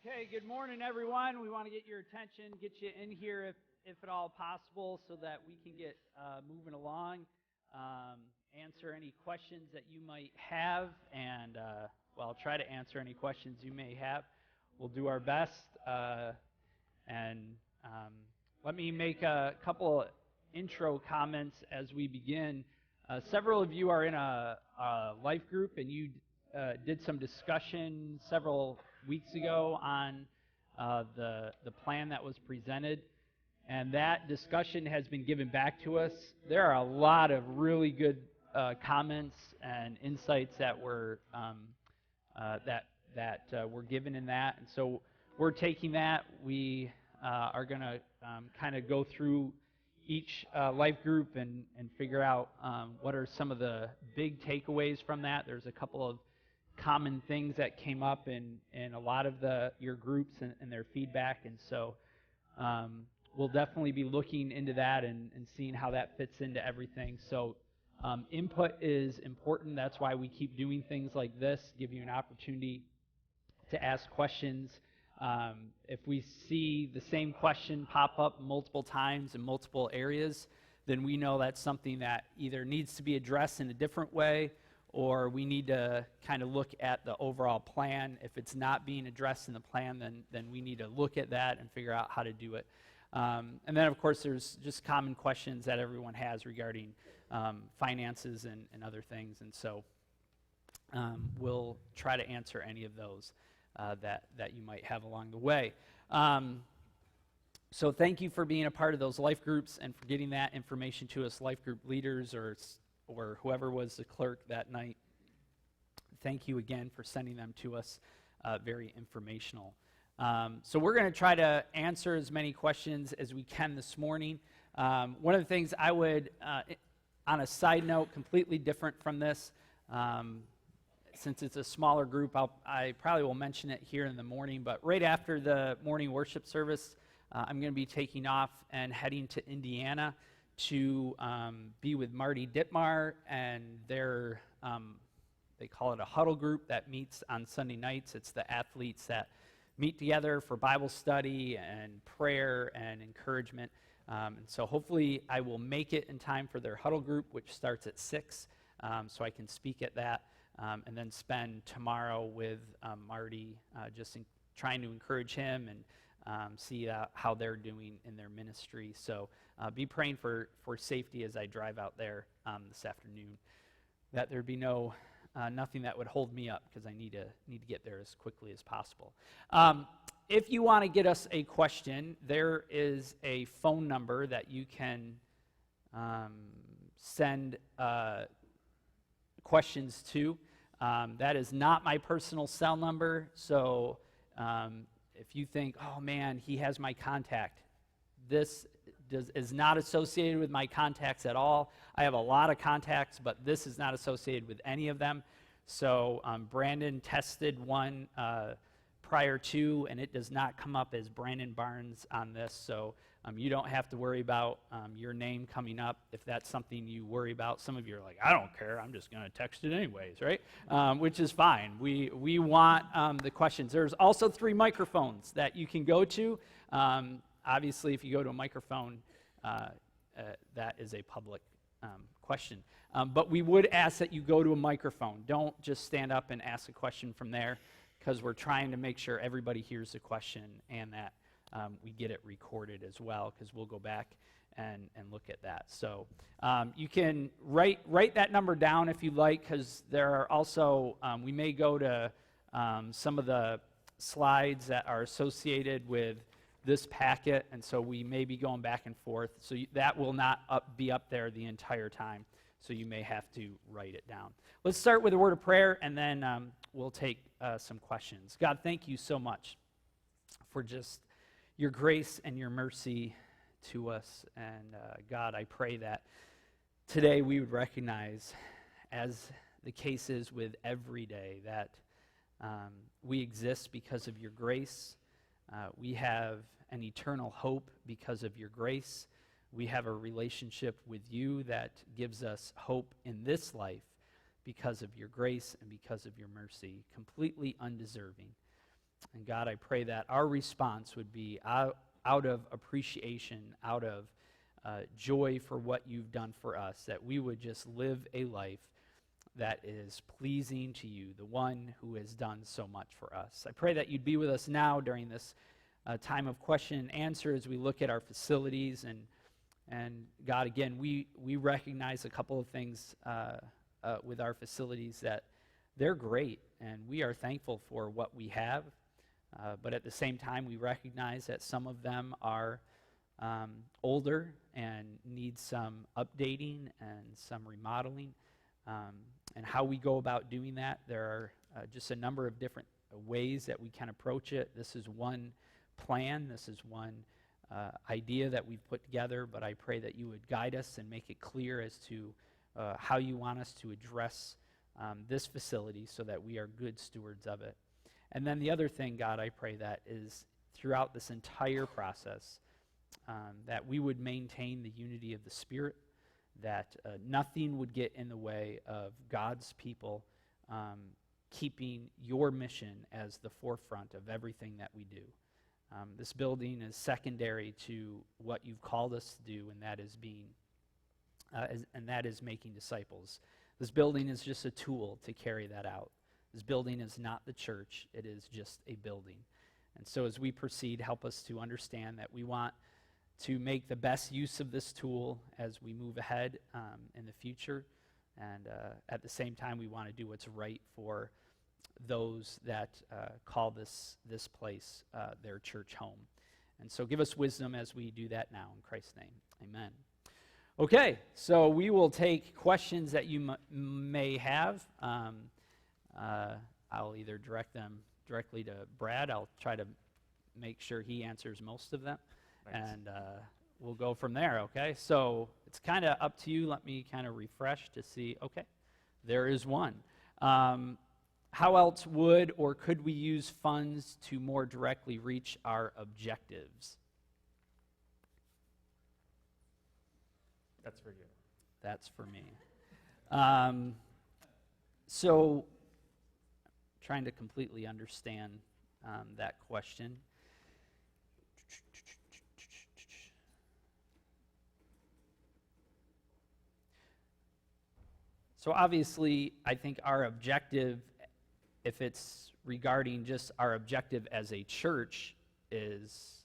Okay, good morning, everyone. We want to get your attention, get you in here if at all possible, so that we can get moving along, answer any questions that you might have, and try to answer any questions you may have. We'll do our best, and let me make a couple intro comments as we begin. Several of you are in a life group, and you did some discussion several weeks ago on the plan that was presented, and that discussion has been given back to us. There are a lot of really good comments and insights that were were given in that, and so we're taking that. We are going to kind of go through each life group and figure out what are some of the big takeaways from that. There's a couple of common things that came up in a lot of your groups and their feedback, and so we'll definitely be looking into that and seeing how that fits into everything. So input is important. That's why we keep doing things like this, give you an opportunity to ask questions. If we see the same question pop up multiple times in multiple areas, then we know that's something that either needs to be addressed in a different way, or we need to kind of look at the overall plan. If it's not being addressed in the plan, then we need to look at that and figure out how to do it. And then, of course, there's just common questions that everyone has regarding finances and other things, and so we'll try to answer any of those that you might have along the way. So thank you for being a part of those life groups and for getting that information to us, life group leaders or whoever was the clerk that night. Thank you again for sending them to us, very informational. So we're going to try to answer as many questions as we can this morning. One of the things I would, on a side note, completely different from this, since it's a smaller group, I probably will mention it here in the morning, but right after the morning worship service, I'm going to be taking off and heading to Indiana to be with Marty Dittmar and their, they call it a huddle group that meets on Sunday nights. It's the athletes that meet together for Bible study and prayer and encouragement. And so hopefully I will make it in time for their huddle group, which starts at 6, so I can speak at that. And then spend tomorrow with Marty, just trying to encourage him and see how they're doing in their ministry. So be praying for safety as I drive out there this afternoon, that there be nothing that would hold me up, because I need to get there as quickly as possible. If you want to get us a question, there is a phone number that you can send questions to. That is not my personal cell number, so if you think, oh man, he has my contact, this is not associated with my contacts at all. I have a lot of contacts, but this is not associated with any of them. So Brandon tested one prior to, and it does not come up as Brandon Barnes on this, so you don't have to worry about your name coming up if that's something you worry about. Some of you are like, I don't care, I'm just going to text it anyways, right? Which is fine. We want the questions. There's also 3 microphones that you can go to. Obviously, if you go to a microphone, that is a public question. But we would ask that you go to a microphone. Don't just stand up and ask a question from there, because we're trying to make sure everybody hears the question and that we get it recorded as well, because we'll go back and look at that. So you can write that number down if you'd like, because there are also, we may go to some of the slides that are associated with this packet, and so we may be going back and forth. So that will not be up there the entire time, so you may have to write it down. Let's start with a word of prayer, and then we'll take some questions. God, thank you so much for just your grace and your mercy to us. And God, I pray that today we would recognize, as the case is with every day, that we exist because of your grace. We have an eternal hope because of your grace. We have a relationship with you that gives us hope in this life because of your grace and because of your mercy, completely undeserving. And God, I pray that our response would be out of appreciation, out of joy for what you've done for us, that we would just live a life that is pleasing to you, the one who has done so much for us. I pray that you'd be with us now during this time of question and answer as we look at our facilities. And God, again, we recognize a couple of things with our facilities, that they're great, and we are thankful for what we have. But at the same time, we recognize that some of them are older and need some updating and some remodeling. And how we go about doing that, there are just a number of different ways that we can approach it. This is one plan. This is one idea that we've put together, but I pray that you would guide us and make it clear as to how you want us to address this facility so that we are good stewards of it. And then the other thing, God, I pray that is throughout this entire process, that we would maintain the unity of the Spirit, that nothing would get in the way of God's people keeping your mission as the forefront of everything that we do. This building is secondary to what you've called us to do, and that is making disciples. This building is just a tool to carry that out. This building is not the church, it is just a building. And so as we proceed, help us to understand that we want to make the best use of this tool as we move ahead in the future. And at the same time, we want to do what's right for those that call this place their church home. And so give us wisdom as we do that now. In Christ's name, amen. Okay, so we will take questions that you may have. I'll either direct them directly to Brad. I'll try to make sure he answers most of them. Thanks. And we'll go from there, okay? So it's kind of up to you. Let me kind of refresh to see. Okay, there is one. How else would or could we use funds to more directly reach our objectives? That's for you. That's for me. So trying to completely understand that question. So obviously, I think our objective, if it's regarding just our objective as a church, is,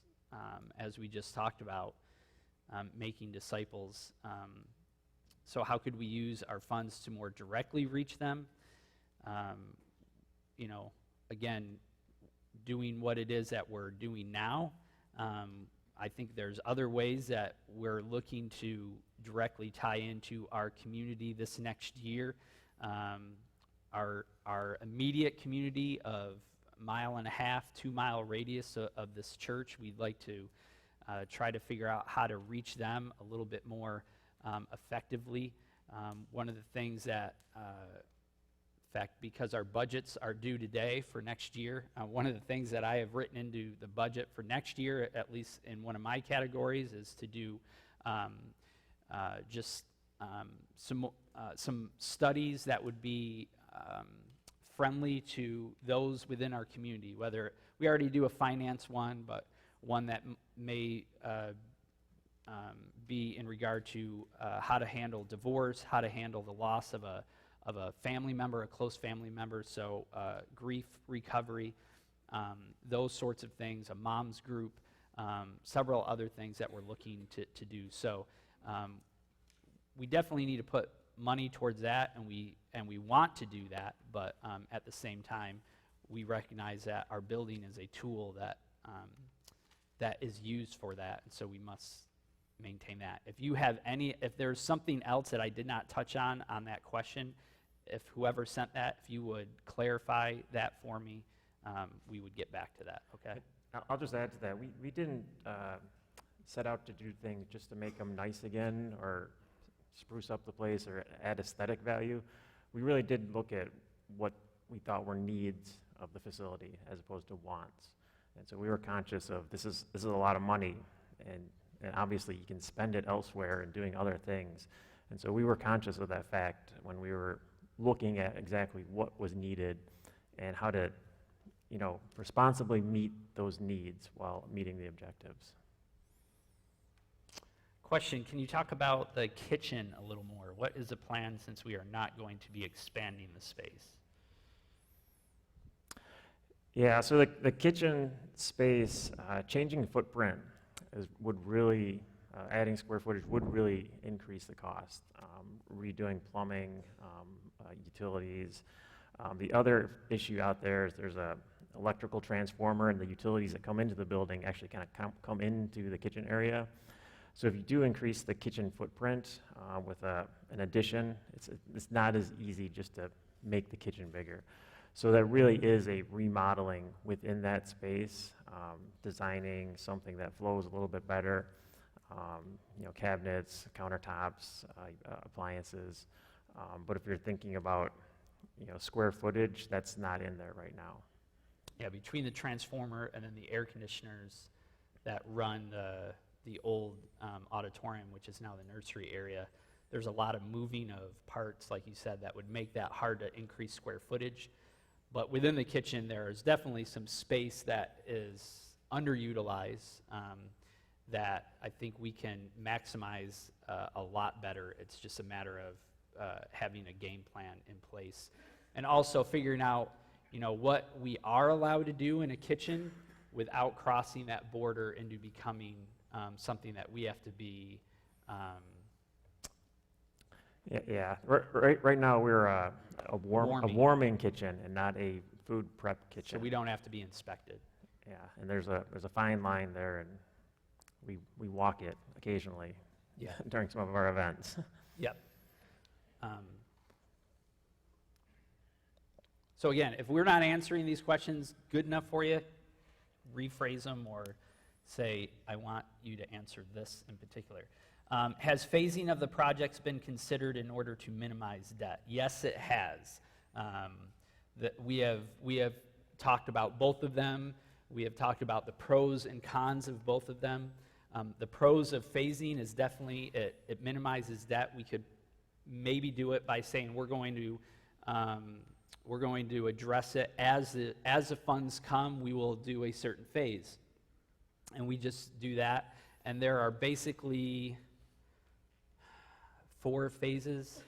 as we just talked about, making disciples. So how could we use our funds to more directly reach them? Again, doing what it is that we're doing now. I think there's other ways that we're looking to directly tie into our community this next year. Our immediate community of 1.5 mile, 2 mile radius of this church, we'd like to try to figure out how to reach them a little bit more effectively. One of the things that, in fact, because our budgets are due today for next year, one of the things that I have written into the budget for next year, at least in one of my categories, is to do some studies that would be friendly to those within our community. Whether we already do a finance one, but one that may be in regard to how to handle divorce, how to handle the loss of a family member, a close family member, so grief recovery, those sorts of things, a mom's group, several other things that we're looking to do. So we definitely need to put money towards that, and we want to do that, but at the same time, we recognize that our building is a tool that is used for that, and so we must maintain that. If there's something else that I did not touch on that question, if whoever sent that, if you would clarify that for me, we would get back to that, okay? I'll just add to that. We didn't set out to do things just to make them nice again or spruce up the place or add aesthetic value. We really did look at what we thought were needs of the facility as opposed to wants. And so we were conscious of this is a lot of money, and obviously you can spend it elsewhere and doing other things. And so we were conscious of that fact when we were looking at exactly what was needed and how to responsibly meet those needs while meeting the objectives. Question, can you talk about the kitchen a little more? What is the plan since we are not going to be expanding the space? Yeah, so the kitchen space, changing footprint would really, adding square footage would really increase the cost. Redoing plumbing, utilities. The other issue out there is there's a electrical transformer, and the utilities that come into the building actually kind of come into the kitchen area. So if you do increase the kitchen footprint with an addition, it's not as easy just to make the kitchen bigger. So that really is a remodeling within that space, designing something that flows a little bit better, cabinets, countertops, appliances. But if you're thinking about, square footage, that's not in there right now. Yeah, between the transformer and then the air conditioners that run the old auditorium, which is now the nursery area, there's a lot of moving of parts, like you said, that would make that hard to increase square footage. But within the kitchen, there is definitely some space that is underutilized that I think we can maximize a lot better. It's just a matter of having a game plan in place. And also figuring out, what we are allowed to do in a kitchen without crossing that border into becoming something that we have to be. Yeah. Right now we're a warming kitchen and not a food prep kitchen. So we don't have to be inspected. Yeah, and there's a fine line there, and we walk it occasionally. Yeah. During some of our events. Yep. So again, if we're not answering these questions good enough for you, rephrase them or say, I want you to answer this in particular. Has phasing of the projects been considered in order to minimize debt? Yes, it has. We have talked about both of them. We have talked about the pros and cons of both of them. The pros of phasing is definitely it minimizes debt. We could maybe do it by saying we're going to address it as the funds come. We will do a certain phase, and we just do that. And there are basically 4 phases,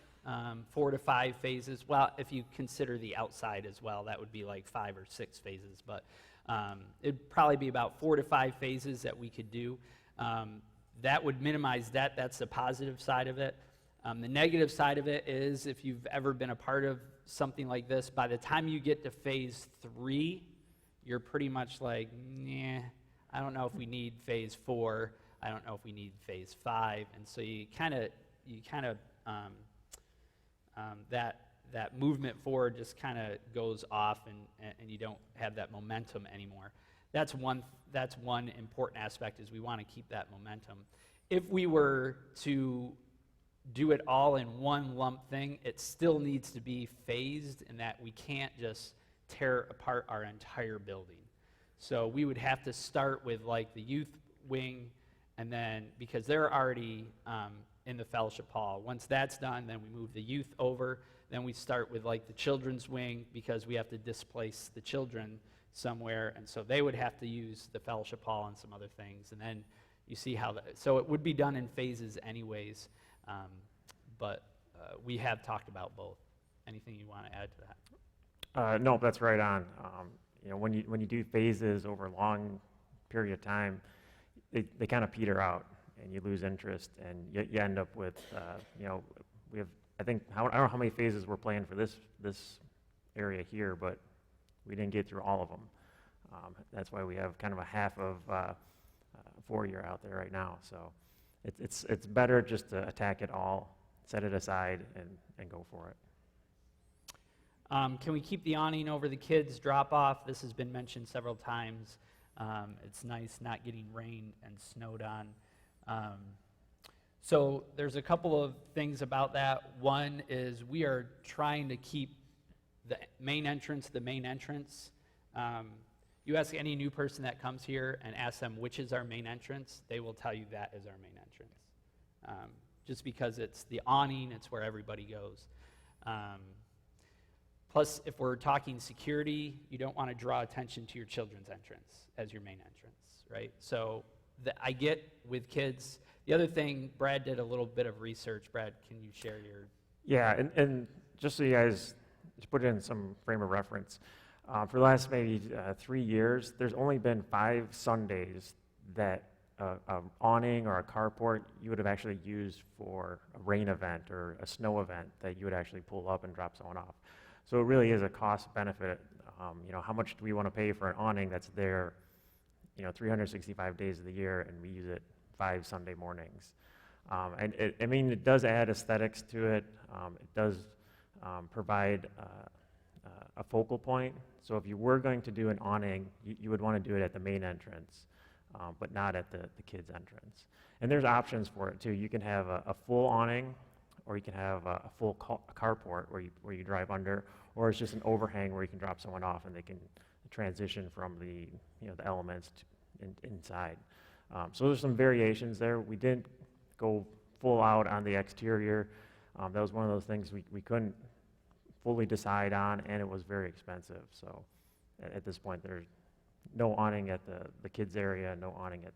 4 to 5 phases. Well, if you consider the outside as well, that would be like 5 or 6 phases. But it'd probably be about 4 to 5 phases that we could do. That would minimize debt. That's the positive side of it. The negative side of it is if you've ever been a part of something like this, by the time you get to phase 3, you're pretty much like, nah, I don't know if we need phase 4. I don't know if we need phase 5. And so you kind of that movement forward just kind of goes off, and you don't have that momentum anymore. That's one important aspect, is we want to keep that momentum. If we were to do it all in one lump thing, it still needs to be phased, in that we can't just tear apart our entire building. So we would have to start with like the youth wing, and then, because they're already in the fellowship hall, once that's done, then we move the youth over. Then we start with like the children's wing, because we have to displace the children somewhere, and so they would have to use the fellowship hall and some other things. And then you see how so it would be done in phases anyways, but we have talked about both. Anything you want to add to that? No, that's right on. When you do phases over a long period of time, they kind of peter out, and you lose interest, and you end up with, we have, I don't know how many phases we're planning for this area here, but we didn't get through all of them. That's why we have kind of a half of 4-year out there right now. So it's better just to attack it all, set it aside, and go for it. Can we keep the awning over the kids' drop-off? This has been mentioned several times. It's nice not getting rained and snowed on. So there's a couple of things about that. One is we are trying to keep the main entrance. You ask any new person that comes here and ask them which is our main entrance, they will tell you that is our main entrance. Just because it's the awning, it's where everybody goes. Plus, if we're talking security, you don't want to draw attention to your children's entrance as your main entrance, right? So I get with kids. The other thing, Brad did a little bit of research. Brad, can you share your? Yeah, and just so you guys just put it in some frame of reference, for the last maybe 3 years, there's only been 5 Sundays that a awning or a carport you would have actually used for a rain event or a snow event that you would actually pull up and drop someone off. So it really is a cost benefit. How much do we want to pay for an awning that's there, 365 days of the year, and we use it 5 Sunday mornings? And it does add aesthetics to it. It does provide a focal point. So if you were going to do an awning, you would want to do it at the main entrance, but not at the kids' entrance. And there's options for it too. You can have a full awning, or you can have a full carport where you drive under, or it's just an overhang where you can drop someone off and they can transition from the elements inside. So there's some variations there. We didn't go full out on the exterior. That was one of those things we couldn't fully decide on, and it was very expensive. So at this point, there's no awning at the kids area, no awning at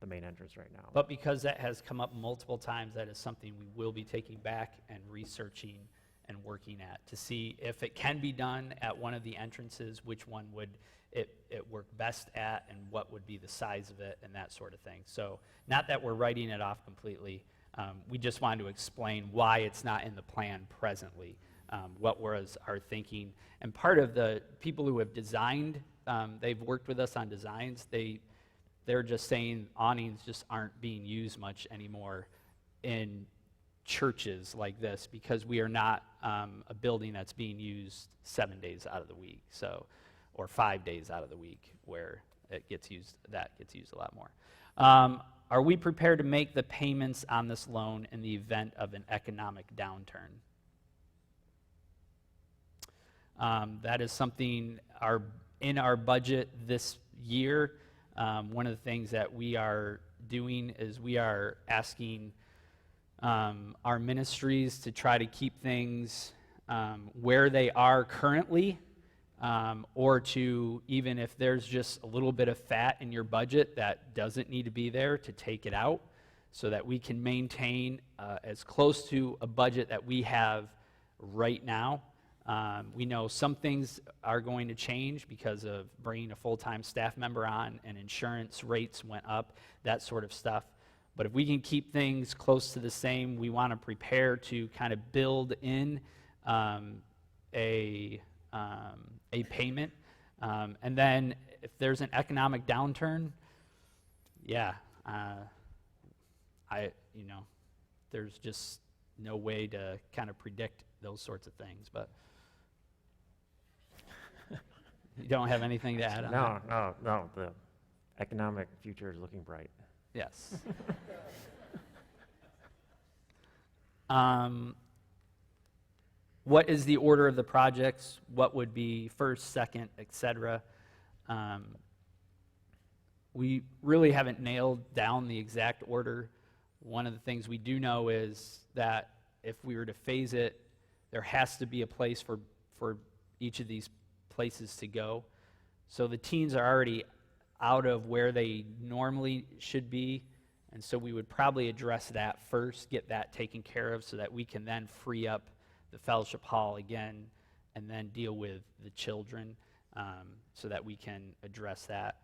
the main entrance right now. But because that has come up multiple times, that is something we will be taking back and researching and working at to see if it can be done at one of the entrances, which one would it work best at, and what would be the size of it, and that sort of thing. So not that we're writing it off completely. We just wanted to explain why it's not in the plan presently, what was our thinking. And part of the people who have designed, they've worked with us on designs, they're just saying awnings just aren't being used much anymore in churches like this, because we are not a building that's being used 7 days out of the week, or 5 days out of the week, where that gets used a lot more. Are we prepared to make the payments on this loan in the event of an economic downturn? That is something in our budget this year. One of the things that we are doing is we are asking our ministries to try to keep things where they are currently, or to, even if there's just a little bit of fat in your budget that doesn't need to be there, to take it out so that we can maintain as close to a budget that we have right now. We know some things are going to change because of bringing a full-time staff member on, and insurance rates went up, that sort of stuff. But if we can keep things close to the same, we want to prepare to kind of build in a payment. And then if there's an economic downturn, there's just no way to kind of predict those sorts of things. But you don't have anything to add on that? No. The economic future is looking bright. Yes. What is the order of the projects? What would be first, second, etc.? We really haven't nailed down the exact order. One of the things we do know is that if we were to phase it, there has to be a place for each of these places to go. So the teens are already out of where they normally should be, and so we would probably address that first, get that taken care of, so that we can then free up the fellowship hall again, and then deal with the children, so that we can address that.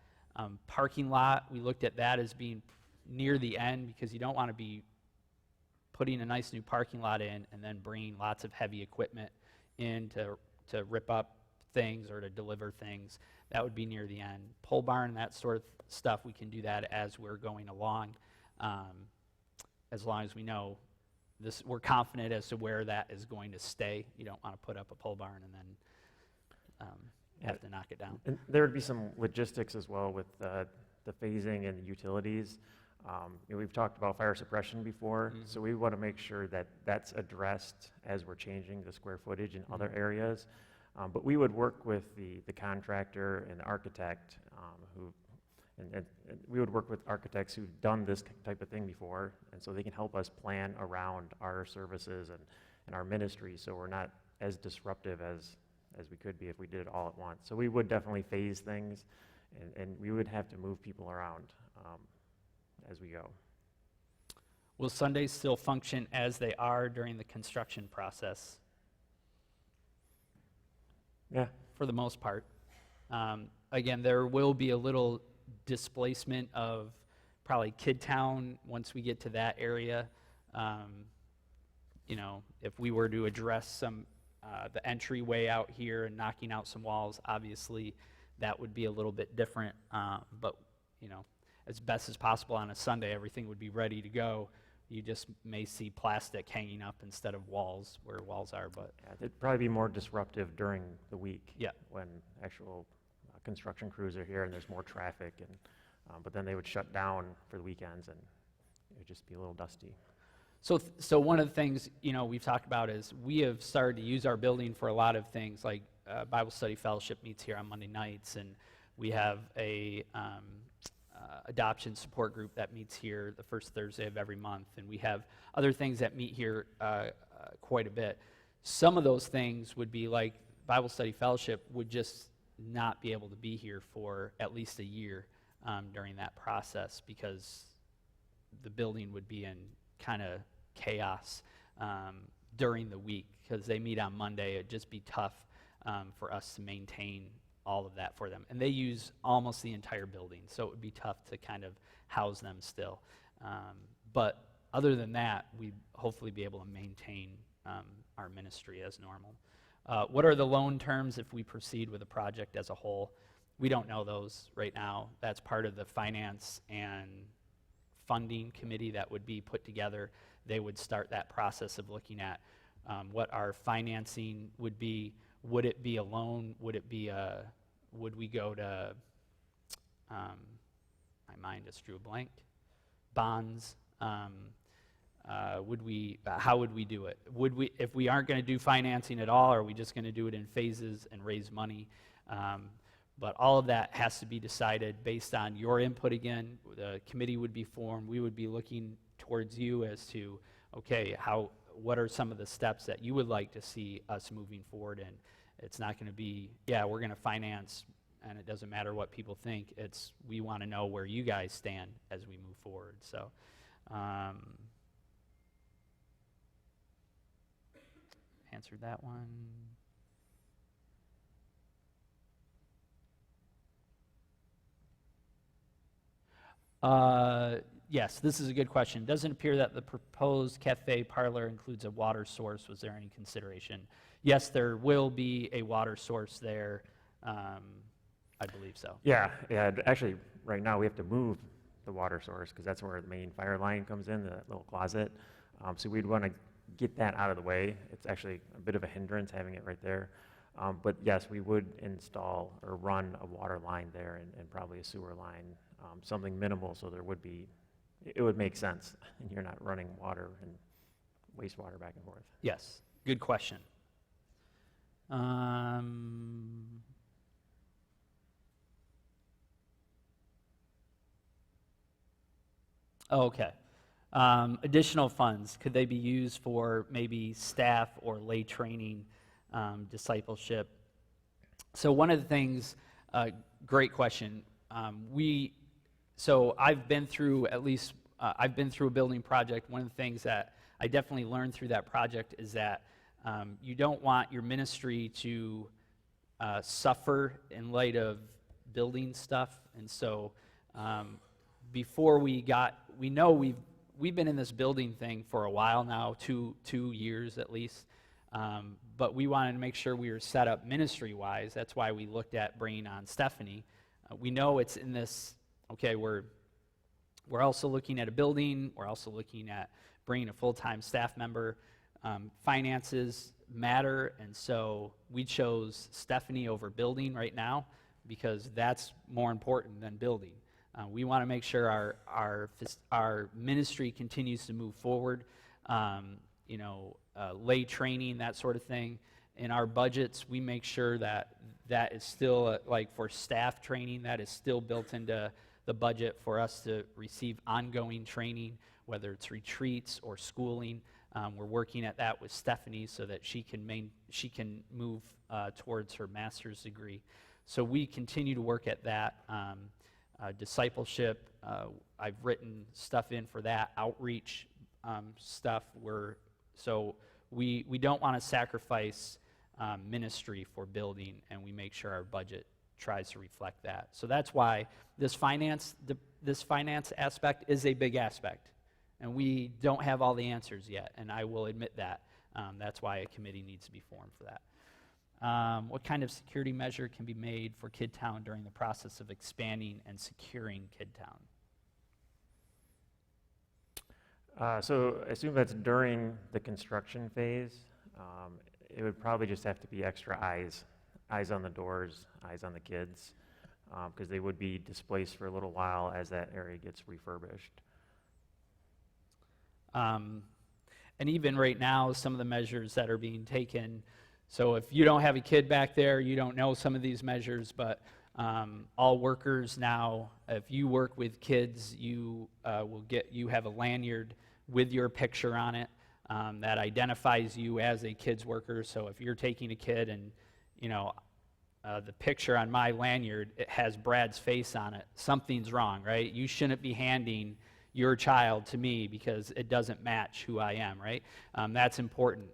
Parking lot, we looked at that as being near the end, because you don't want to be putting a nice new parking lot in and then bringing lots of heavy equipment in to rip up things or to deliver things. That would be near the end. Pole barn, that sort of stuff, we can do that as we're going along, as long as we know this, we're confident as to where that is going to stay. You don't want to put up a pole barn and then have to knock it down. And there would be some logistics as well with the phasing and the utilities. We've talked about fire suppression before, so we want to make sure that that's addressed as we're changing the square footage in other areas. But we would work with the contractor and the architect, and we would work with architects who've done this type of thing before, and so they can help us plan around our services and our ministry, so we're not as disruptive as we could be if we did it all at once. So we would definitely phase things, and we would have to move people around as we go. Will Sundays still function as they are during the construction process? Yeah, For the most part. Again, there will be a little displacement of probably Kidtown once we get to that area. You know, if we were to address some the entryway out here and knocking out some walls, obviously that would be a little bit different. But you know, as best as possible on a Sunday, everything would be ready to go. You just may see plastic hanging up instead of walls where walls are. But yeah, it'd probably be more disruptive during the week. Yeah. When actual construction crews are here and there's more traffic, and but then they would shut down for the weekends, and it would just be a little dusty. So one of the things, you know, we've talked about is we have started to use our building for a lot of things, like Bible Study Fellowship meets here on Monday nights, and we have a adoption support group that meets here the first Thursday of every month, and we have other things that meet here quite a bit. Some of those things would be like Bible Study Fellowship would just not be able to be here for at least a year during that process, because the building would be in kind of chaos during the week, because they meet on Monday. It'd just be tough for us to maintain all of that for them. And they use almost the entire building, so it would be tough to kind of house them still. But other than that, we'd hopefully be able to maintain our ministry as normal. What are the loan terms if we proceed with a project as a whole? We don't know those right now. That's part of the finance and funding committee that would be put together. They would start that process of looking at what our financing would be. Would it be a loan? Would we go to, my mind just drew a blank, bonds? How would we do it? If we aren't going to do financing at all, are we just going to do it in phases and raise money? But all of that has to be decided based on your input again. The committee would be formed. We would be looking towards you as to, okay, what are some of the steps that you would like to see us moving forward in? It's not going to be, yeah, we're going to finance, and it doesn't matter what people think. It's, we want to know where you guys stand as we move forward. So, answered that one. Yes, this is a good question. Doesn't appear that the proposed cafe parlor includes a water source. Was there any consideration? Yes, there will be a water source there. I believe so. Yeah. Actually, right now we have to move the water source because that's where the main fire line comes in, that little closet. So we'd want to get that out of the way. It's actually a bit of a hindrance having it right there. But yes, we would install or run a water line there and probably a sewer line, something minimal, so it would make sense. And you're not running water and wastewater back and forth. Yes, good question. Okay. Additional funds, could they be used for maybe staff or lay training, discipleship? So one of the things, great question. So I've been through I've been through a building project. One of the things that I definitely learned through that project is that you don't want your ministry to suffer in light of building stuff. And so before we know we've been in this building thing for a while now, 2 years at least, but we wanted to make sure we were set up ministry-wise. That's why we looked at bringing on Stephanie. We know it's in this, okay, we're also looking at a building. We're also looking at bringing a full-time staff member. Finances matter, and so we chose Stephanie over building right now because that's more important than building. We want to make sure our ministry continues to move forward. Lay training, that sort of thing. In our budgets, we make sure that is still, like for staff training, that is still built into the budget for us to receive ongoing training, whether it's retreats or schooling. We're working at that with Stephanie so that she can move towards her master's degree. So we continue to work at that. Discipleship, I've written stuff in for that, outreach stuff. So we don't want to sacrifice ministry for building, and we make sure our budget tries to reflect that. So that's why this finance aspect is a big aspect, and we don't have all the answers yet, and I will admit that. That's why a committee needs to be formed for that. What kind of security measure can be made for Kidtown during the process of expanding and securing Kidtown? So I assume that's during the construction phase. It would probably just have to be extra eyes on the doors, eyes on the kids, because they would be displaced for a little while as that area gets refurbished. And even right now, some of the measures that are being taken, so if you don't have a kid back there, you don't know some of these measures, but all workers now, if you work with kids, you have a lanyard with your picture on it that identifies you as a kids worker. So if you're taking a kid and, the picture on my lanyard, it has Brad's face on it, something's wrong, right? You shouldn't be handing your child to me because it doesn't match who I am, right? That's important.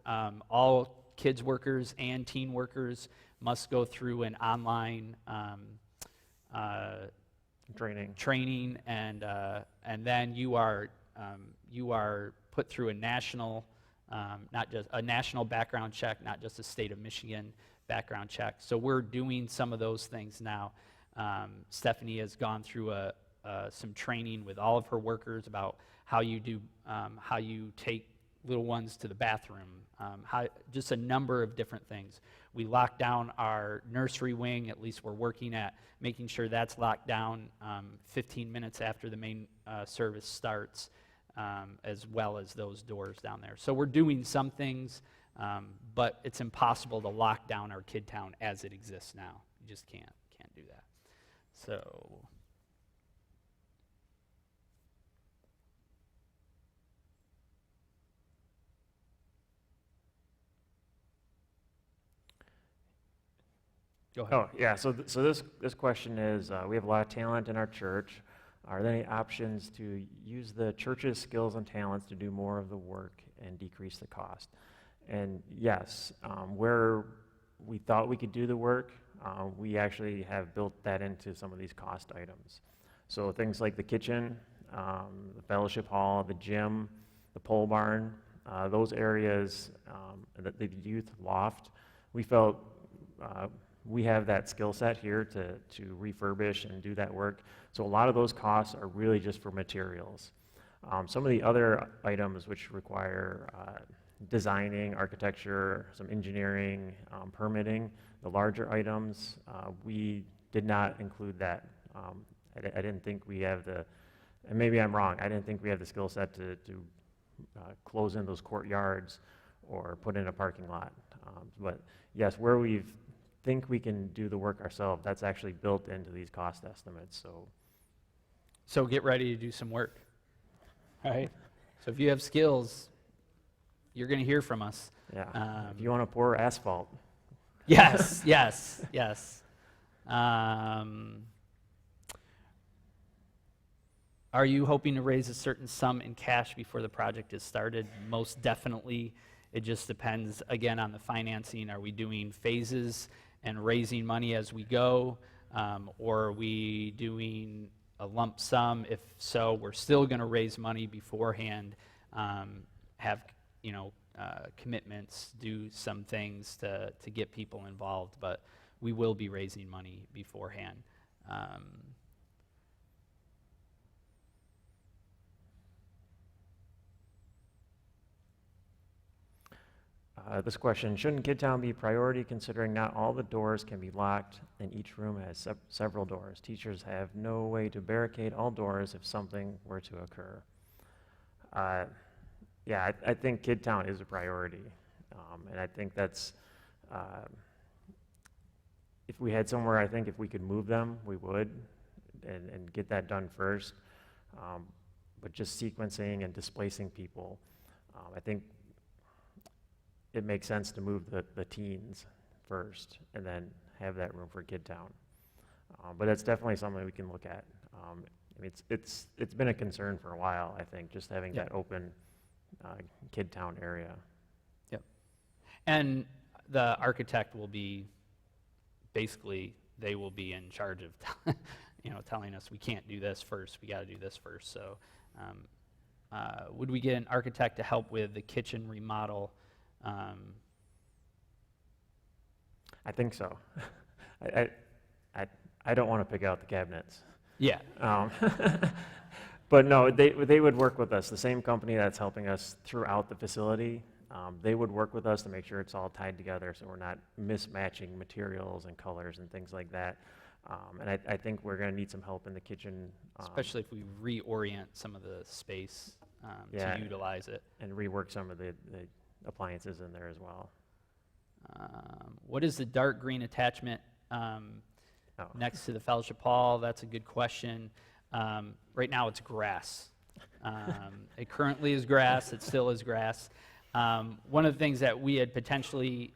All kids workers and teen workers must go through an online training, and then you are put through a national, not just a national background check, not just a state of Michigan background check. So we're doing some of those things now. Stephanie has gone through some training with all of her workers about how you take little ones to the bathroom, just a number of different things. We locked down our nursery wing, at least we're working at making sure that's locked down 15 minutes after the main service starts, as well as those doors down there. So we're doing some things, but it's impossible to lock down our Kidtown as it exists now. You just can't do that. So... Go ahead. Oh, yeah, so this question is, we have a lot of talent in our church. Are there any options to use the church's skills and talents to do more of the work and decrease the cost? And yes, where we thought we could do the work, we actually have built that into some of these cost items. So things like the kitchen, the fellowship hall, the gym, the pole barn, those areas, the youth loft, we felt we have that skill set here to refurbish and do that work. So a lot of those costs are really just for materials. Some of the other items which require designing, architecture, some engineering, permitting, the larger items, we did not include that. I didn't think we have and maybe I'm wrong, I didn't think we have the skill set to close in those courtyards or put in a parking lot. But yes, where we think we can do the work ourselves, that's actually built into these cost estimates. So get ready to do some work, all right? So if you have skills, you're going to hear from us. Yeah, if you want to pour asphalt. Yes, yes. Are you hoping to raise a certain sum in cash before the project is started? Most definitely. It just depends, again, on the financing. Are we doing phases and raising money as we go? Or are we doing a lump sum? If so, we're still going to raise money beforehand, have commitments, do some things to get people involved, but we will be raising money beforehand. This question, shouldn't Kidtown be a priority considering not all the doors can be locked and each room has several doors? Teachers have no way to barricade all doors if something were to occur. Yeah, I think Kidtown is a priority. And I think that's, if we had somewhere, I think if we could move them, we would, and get that done first. But just sequencing and displacing people, I think it makes sense to move the teens first and then have that room for Kid Town. But that's definitely something we can look at. I mean, it's been a concern for a while, I think, just having Yep. that open Kid Town area. And the architect will be, basically, they will be in charge of, telling us we can't do this first, we got to do this first. So would we get an architect to help with the kitchen remodel? I think so. I don't want to pick out the cabinets. Yeah, But no, they would work with us. The same company that's helping us throughout the facility, they would work with us to make sure it's all tied together so we're not mismatching materials and colors and things like that. And I think we're going to need some help in the kitchen. especially if we reorient some of the space Yeah. to utilize it. And rework some of the appliances in there as well. What is the dark green attachment Oh. next to the fellowship hall? That's a good question. Right now, it's grass. It currently is grass. It still is grass. One of the things that we had potentially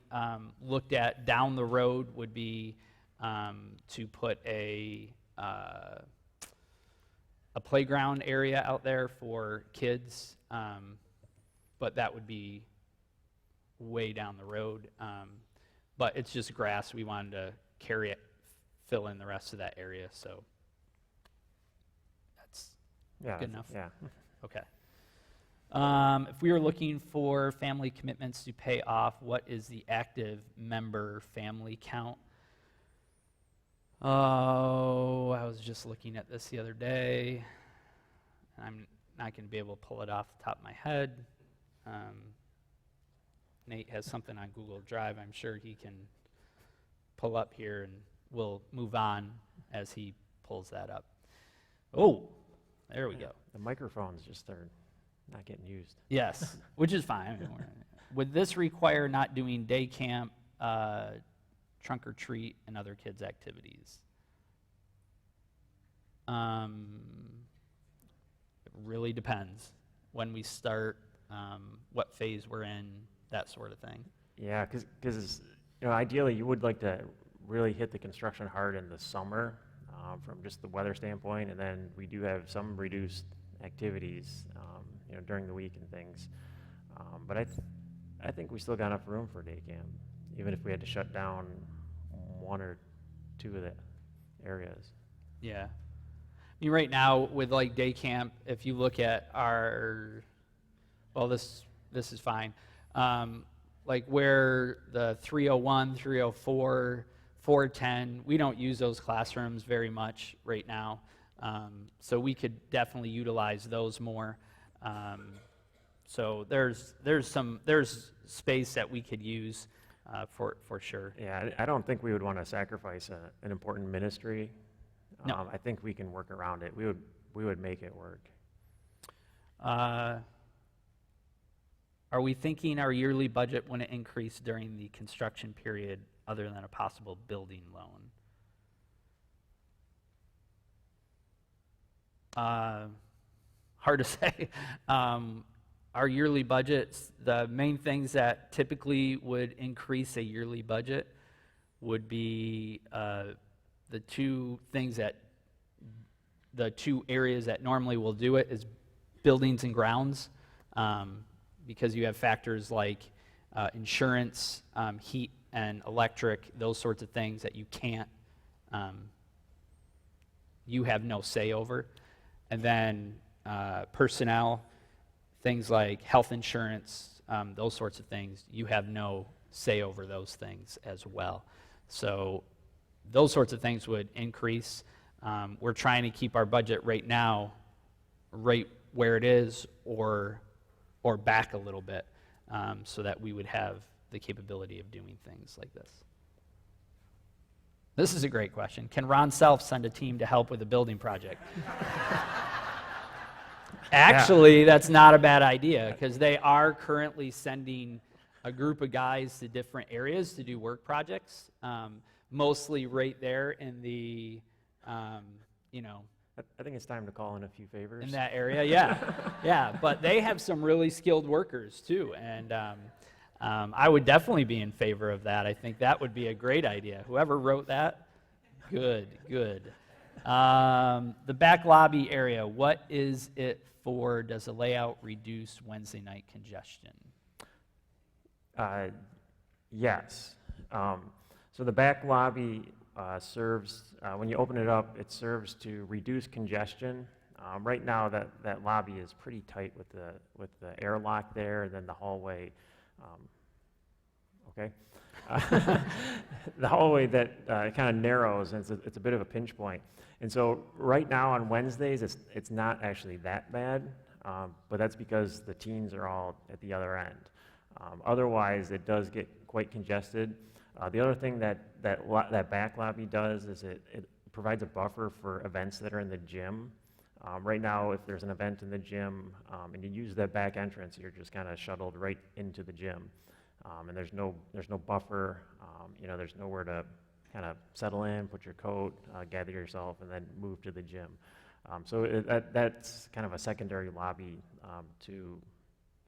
looked at down the road would be to put a playground area out there for kids, but that would be way down the road. But it's just grass. We wanted to fill in the rest of that area, so that's Yeah. Good enough. Yeah. okay. If we were looking for family commitments to pay off, what is the active member family count? Oh, I was just looking at this the other day. I'm not going to be able to pull it off the top of my head. Nate has something on Google Drive. I'm sure he can pull up here, and we'll move on as he pulls that up. Oh, there we go. The microphones just are not getting used. Yes, which is fine. I mean, would this require not doing day camp, trunk or treat, and other kids' activities? It really depends when we start, what phase we're in, that sort of thing. Yeah, because ideally you would like to really hit the construction hard in the summer from just the weather standpoint, and then we do have some reduced activities during the week and things. But I think we still got enough room for day camp, even if we had to shut down one or two of the areas. Yeah. I mean, right now with like day camp, if you look at this is fine. Like where the 301, 304, 410, we don't use those classrooms very much right now. So we could definitely utilize those more. So there's space that we could use for sure. Yeah, I don't think we would want to sacrifice an important ministry. No. I think we can work around it. We would make it work. Are we thinking our yearly budget when it increased during the construction period other than a possible building loan? Hard to say. Our yearly budgets, the main things that typically would increase a yearly budget would be the two areas that normally will do it is buildings and grounds, because you have factors like insurance, heat and electric, those sorts of things that you can't, you have no say over. And then personnel, things like health insurance, those sorts of things, you have no say over those things as well. So those sorts of things would increase. We're trying to keep our budget right now right where it is or back a little bit, so that we would have the capability of doing things like this. This is a great question. Can Ron Self send a team to help with a building project? Actually, that's not a bad idea, because they are currently sending a group of guys to different areas to do work projects, mostly right there in the, I think it's time to call in a few favors. in that area. Yeah, yeah. But they have some really skilled workers too, and I would definitely be in favor of that. I think that would be a great idea. Whoever wrote that, good, good. The back lobby area, what is it for? Does the layout reduce Wednesday night congestion? Yes. So the back lobby serves, when you open it up, it serves to reduce congestion. Right now, that lobby is pretty tight with the airlock there, and then the hallway. Okay, the hallway that kind of narrows, and it's a bit of a pinch point. And so right now on Wednesdays, it's not actually that bad, but that's because the teens are all at the other end. Otherwise, it does get quite congested. The other thing that back lobby does is it provides a buffer for events that are in the gym. Right now, if there's an event in the gym and you use that back entrance, you're just kind of shuttled right into the gym, and there's no buffer. There's nowhere to kind of settle in, put your coat, gather yourself, and then move to the gym. So that's kind of a secondary lobby to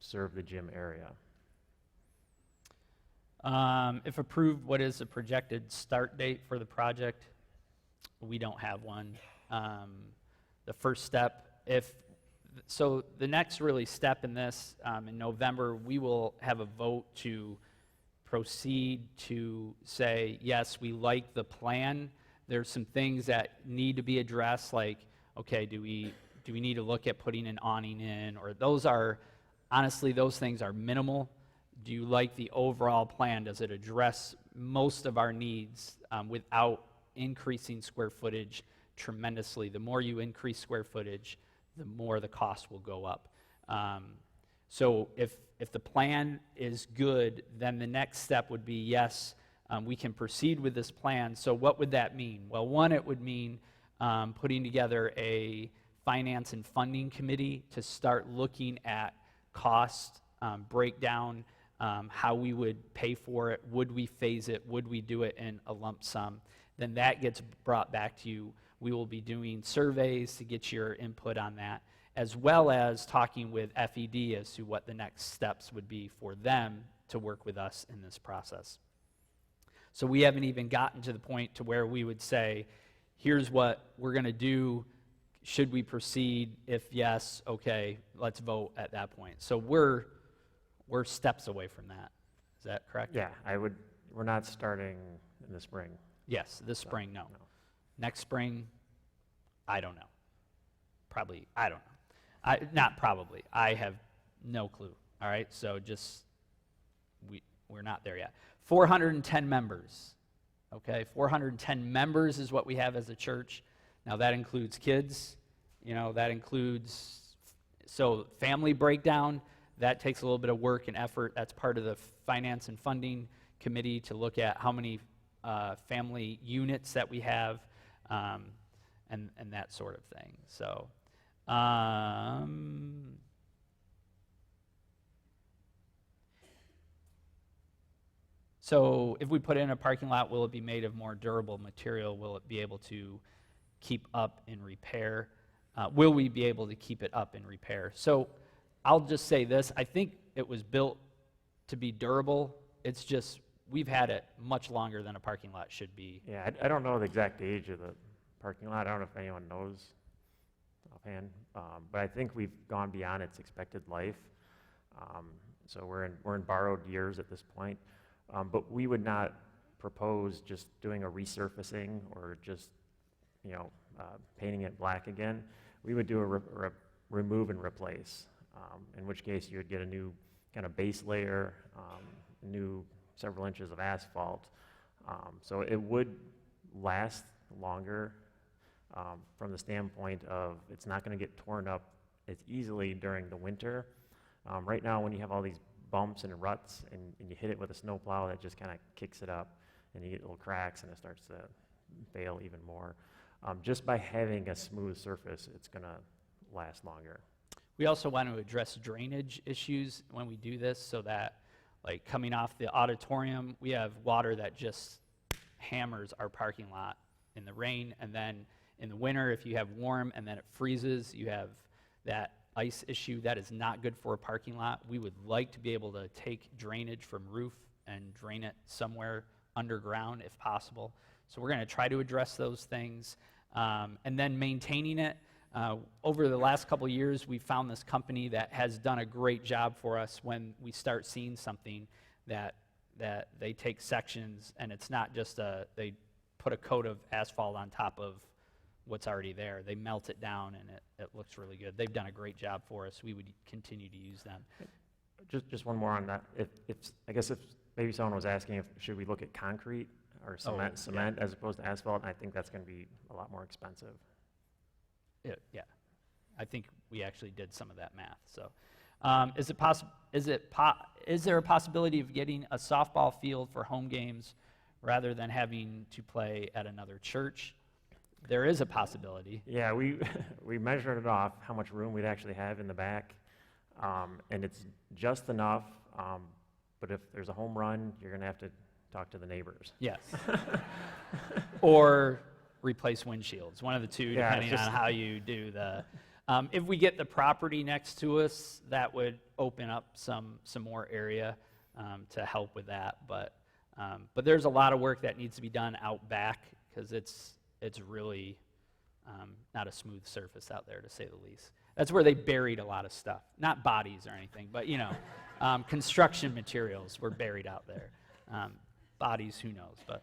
serve the gym area. If approved, what is the projected start date for the project? We don't have one. The first step, so the next really step in this, in November, we will have a vote to proceed to say, yes, we like the plan. There's some things that need to be addressed, like, okay, do we need to look at putting an awning in? Or honestly, those things are minimal. Do you like the overall plan? Does it address most of our needs without increasing square footage tremendously? The more you increase square footage, the more the cost will go up. So if the plan is good, then the next step would be, yes, we can proceed with this plan. So what would that mean? Well, one, it would mean putting together a finance and funding committee to start looking at cost breakdown, how we would pay for it, would we phase it, would we do it in a lump sum. Then that gets brought back to you. We will be doing surveys to get your input on that, as well as talking with FED as to what the next steps would be for them to work with us in this process. So we haven't even gotten to the point to where we would say, here's what we're going to do. Should we proceed? If yes, okay, let's vote at that point. So we're steps away from that. Is that correct? Yeah, we're not starting in the spring. Yes, this spring, no. Next spring, I don't know. Probably, I don't know. Not probably. I have no clue. All right, so we're not there yet. 410 members. Okay, 410 members is what we have as a church. Now that includes kids. That includes family breakdown. That takes a little bit of work and effort. That's part of the finance and funding committee to look at how many family units that we have, and that sort of thing. So if we put in a parking lot, will it be made of more durable material? Will it be able to keep up in repair? Will we be able to keep it up in repair? So I'll just say this. I think it was built to be durable. It's just we've had it much longer than a parking lot should be. Yeah, I don't know the exact age of the parking lot. I don't know if anyone knows offhand, but I think we've gone beyond its expected life. So we're in borrowed years at this point. But we would not propose just doing a resurfacing or just painting it black again. We would do a remove and replace, in which case you would get a new kind of base layer, new several inches of asphalt. So it would last longer from the standpoint of it's not going to get torn up as easily during the winter. Right now, when you have all these bumps and ruts and you hit it with a snowplow, that just kind of kicks it up and you get little cracks and it starts to fail even more. Just by having a smooth surface, it's going to last longer. We also want to address drainage issues when we do this, so that, like, coming off the auditorium, we have water that just hammers our parking lot in the rain, and then in the winter, if you have warm and then it freezes, you have that ice issue. That is not good for a parking lot. We would like to be able to take drainage from roof and drain it somewhere underground if possible. So we're going to try to address those things. And then maintaining it. Over the last couple years, we found this company that has done a great job for us when we start seeing something that they take sections, and it's not just they put a coat of asphalt on top of what's already there. They melt it down, and it looks really good. They've done a great job for us. We would continue to use them. Just one more on that. I guess if maybe someone was asking if should we look at concrete or cement as opposed to asphalt, and I think that's going to be a lot more expensive. Yeah, I think we actually did some of that math. So, is there a possibility of getting a softball field for home games rather than having to play at another church? There is a possibility. Yeah, we measured it off how much room we'd actually have in the back, and it's just enough. But if there's a home run, you're going to have to talk to the neighbors. Yes. Or replace windshields, one of the two, Yeah, depending on how you do the. If we get the property next to us, that would open up some more area to help with that. But there's a lot of work that needs to be done out back because it's really not a smooth surface out there, to say the least. That's where they buried a lot of stuff, not bodies or anything, but construction materials were buried out there. Bodies, who knows? But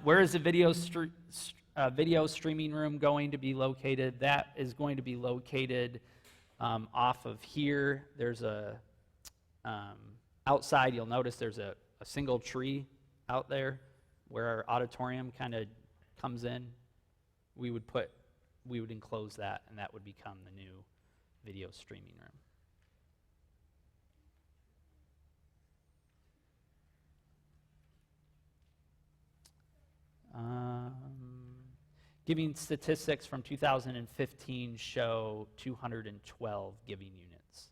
where is the video streaming room going to be located? That is going to be located off of here. There's outside, you'll notice there's a single tree out there where our auditorium kind of comes in. We would enclose that, and that would become the new video streaming room. Giving statistics from 2015 show 212 giving units.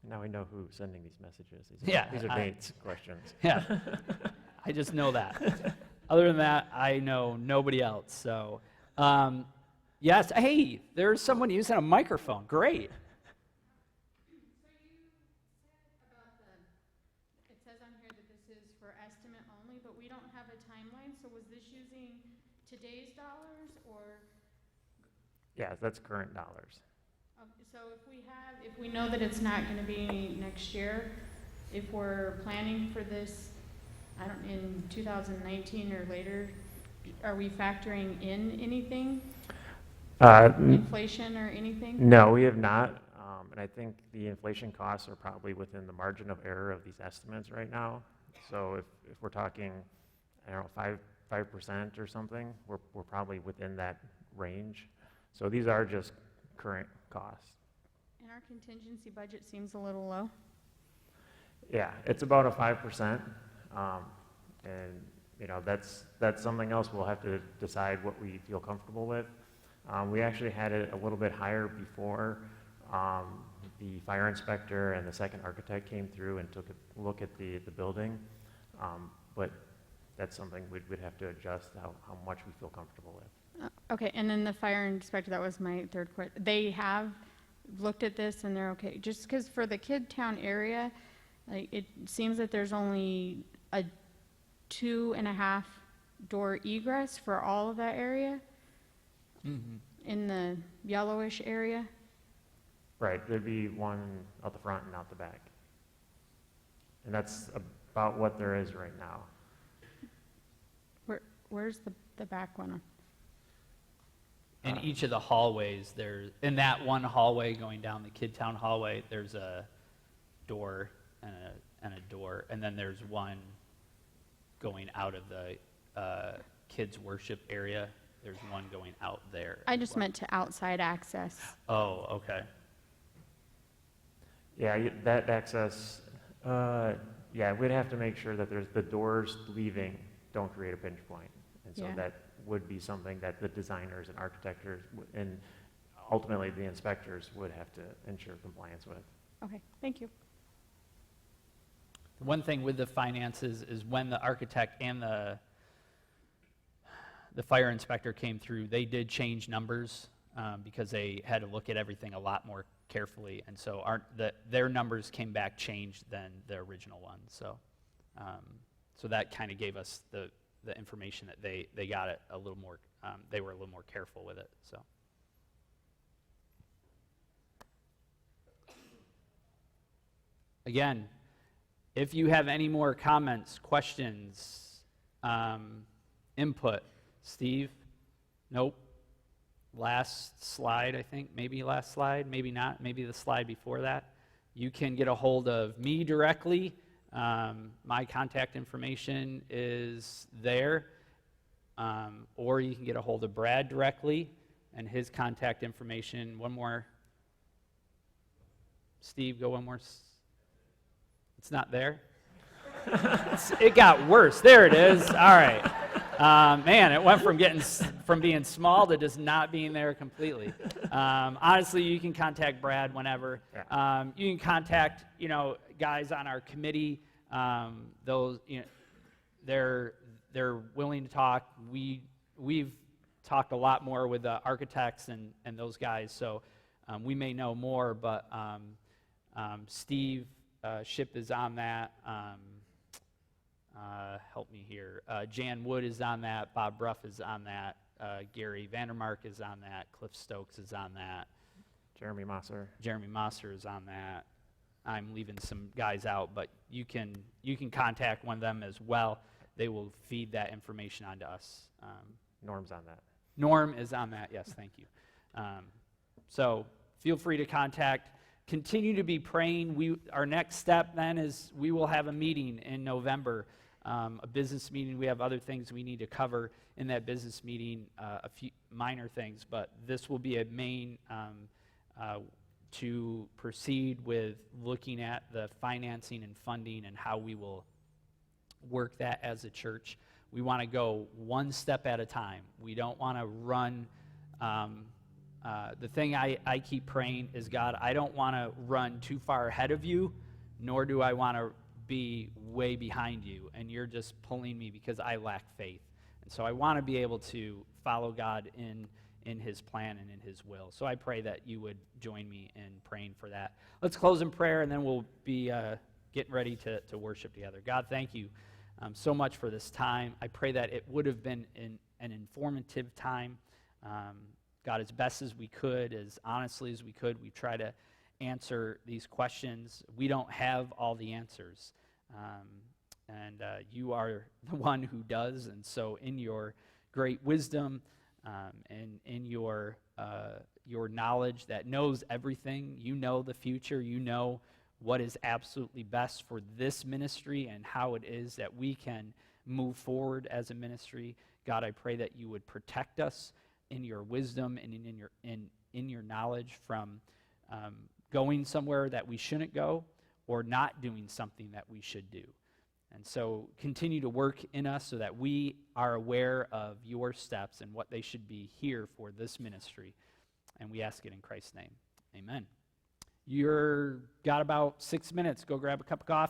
Now we know who's sending these messages. These are Nate's questions. Yeah, I just know that. Other than that, I know nobody else. So, yes, hey, there's someone using a microphone. Great. Today's dollars or? Yeah, that's current dollars. So if we know that it's not going to be next year, if we're planning for this, in 2019 or later, are we factoring in anything? Inflation or anything? No, we have not. And I think the inflation costs are probably within the margin of error of these estimates right now. So if we're talking, 5% or something, we're probably within that range. So these are just current costs. And our contingency budget seems a little low. Yeah, it's about a 5%, and that's something else we'll have to decide what we feel comfortable with. We actually had it a little bit higher before the fire inspector and the second architect came through and took a look at the building, but that's something we'd have to adjust how much we feel comfortable with. Okay, and then the fire inspector, that was my third question. They have looked at this and they're okay. Just because for the Kidtown area, it seems that there's only a 2.5 door egress for all of that area in the yellowish area. Right, there'd be one out the front and out the back. And that's about what there is right now. Where's the back one? In each of the hallways, in that one hallway going down the Kidtown hallway, there's a door and a door, and then there's one going out of the kids' worship area. There's one going out there. I just meant to outside access. Oh, okay. Yeah, that access, we'd have to make sure that the doors leaving don't create a pinch point. And so that would be something that the designers and architects and ultimately the inspectors would have to ensure compliance with. Okay, thank you. One thing with the finances is when the architect and the fire inspector came through, they did change numbers because they had to look at everything a lot more carefully, and so their numbers came back changed than the original ones. So, so that kind of gave us the information that they got it a little more. They were a little more careful with it. So. Again, if you have any more comments, questions, input, Steve? Nope. Last slide, I think. Maybe last slide, maybe not. Maybe the slide before that. You can get a hold of me directly. My contact information is there. Or you can get a hold of Brad directly and his contact information. One more. Steve, go one more. It's not there? It got worse. There it is. All right. Man, it went from being small to just not being there completely. Honestly, you can contact Brad whenever. Yeah. You can contact, guys on our committee. Those, they're willing to talk. We've talked a lot more with the architects and those guys, so we may know more. But Steve Ship is on that. Help me here. Jan Wood is on that. Bob Bruff is on that. Gary Vandermark is on that. Cliff Stokes is on that. Jeremy Mosser. Jeremy Mosser is on that. I'm leaving some guys out, but you can contact one of them as well. They will feed that information onto us. Norm's on that. Norm is on that. Yes, thank you. So feel free to contact. Continue to be praying. Our next step then is we will have a meeting in November, a business meeting. We have other things we need to cover in that business meeting, a few minor things, but this will be a main to proceed with looking at the financing and funding and how we will work that as a church. We want to go one step at a time. We don't want to run. The thing I keep praying is, God, I don't want to run too far ahead of you, nor do I want to be way behind you, and you're just pulling me because I lack faith. And so I want to be able to follow God in his plan and in his will. So I pray that you would join me in praying for that. Let's close in prayer, and then we'll be getting ready to worship together. God, thank you so much for this time. I pray that it would have been an informative time. God, as best as we could, as honestly as we could, we try to answer these questions. We don't have all the answers, and you are the one who does. And so in your great wisdom and in your knowledge that knows everything, you know the future, you know what is absolutely best for this ministry and how it is that we can move forward as a ministry. God, I pray that you would protect us in your wisdom and in your knowledge from going somewhere that we shouldn't go or not doing something that we should do. And so continue to work in us so that we are aware of your steps and what they should be here for this ministry. And we ask it in Christ's name. Amen. You're got about 6 minutes. Go grab a cup of coffee.